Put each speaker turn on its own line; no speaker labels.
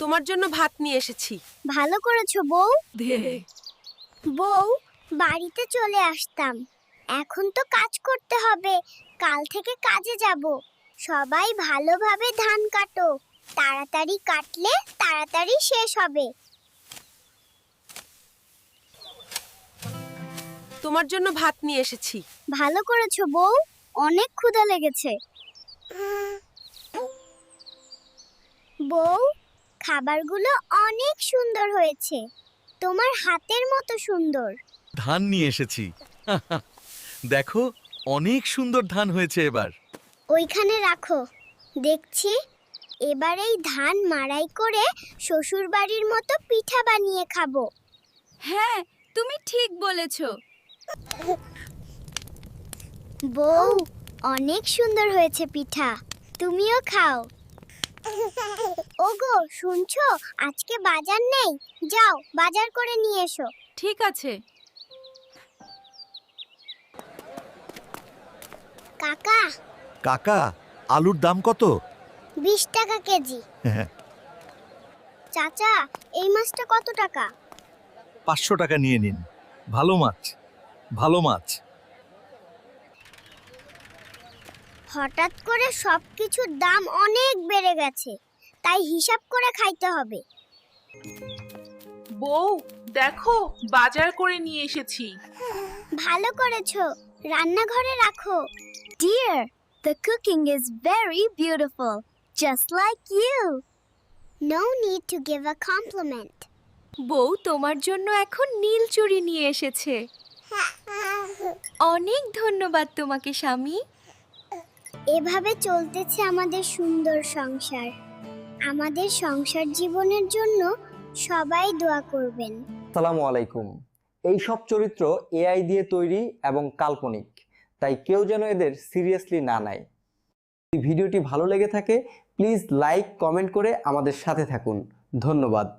তোমার জন্য ভাত নিয়ে এসেছি।
ভালো করেছো বউ।
দে।
বউ, বাড়িতে চলে আসতাম, এখন তো কাজ করতে হবে, কাল থেকে কাজে যাব। সবাই ভালোভাবে ধান কাটো, তাড়াতাড়ি কাটলে তাড়াতাড়ি শেষ হবে।
তোমার জন্য ভাত নিয়ে এসেছি।
ভালো করেছো বউ, অনেক ক্ষুধা লেগেছে। বউ, খাবারগুলো অনেক সুন্দর হয়েছে, তোমার হাতের মতো সুন্দর।
ধান নিয়ে এসেছি। দেখো, অনেক সুন্দর ধান হয়েছে এবার।
ওইখানে রাখো, দেখছি এবার এই ধান মাড়াই করে শ্বশুর বাড়ির মতো পিঠা বানিয়ে খাবো।
হ্যাঁ, তুমি ঠিক বলেছো।
বউ, অনেক সুন্দর হয়েছে পিঠা, তুমিও খাও। ওগো, শুনছো, আজকে বাজার নেই, যাও বাজার করে নিয়ে এসো।
ঠিক আছে।
কাকা,
কাকা, আলুর দাম কত?
20 টাকা কেজি। চাচা, এই মাছটা কত টাকা?
500 টাকা নিয়ে নিন। ভালো মাছ, ভালো মাছ।
হঠাৎ করে সবকিছুর দাম অনেক বেড়ে গেছে, তাই হিসাব করে খাইতে হবে।
বউ, দেখো বাজার করে নিয়ে এসেছি।
ভালো করেছো, রান্নাঘরে রাখো। Dear, the cooking is very beautiful, just like you. No need to give a compliment.
বউ তোমার জন্য এখন নীল চুড়ি নিয়ে এসেছে। অনেক ধন্যবাদ তোমাকে স্বামী।
এভাবে চলতেছে আমাদের সুন্দর সংসার। আমাদের সংসার জীবনের জন্য সবাই দোয়া করবেন।
আসসালামু আলাইকুম। এই সব চরিত্র এআই দিয়ে তৈরি এবং কাল্পনিক, তাই কেউ যেন এদের সিরিয়াসলি না নেয়। যদি ভিডিওটি ভালো লেগে থাকে প্লিজ লাইক কমেন্ট করে আমাদের সাথে থাকুন। ধন্যবাদ।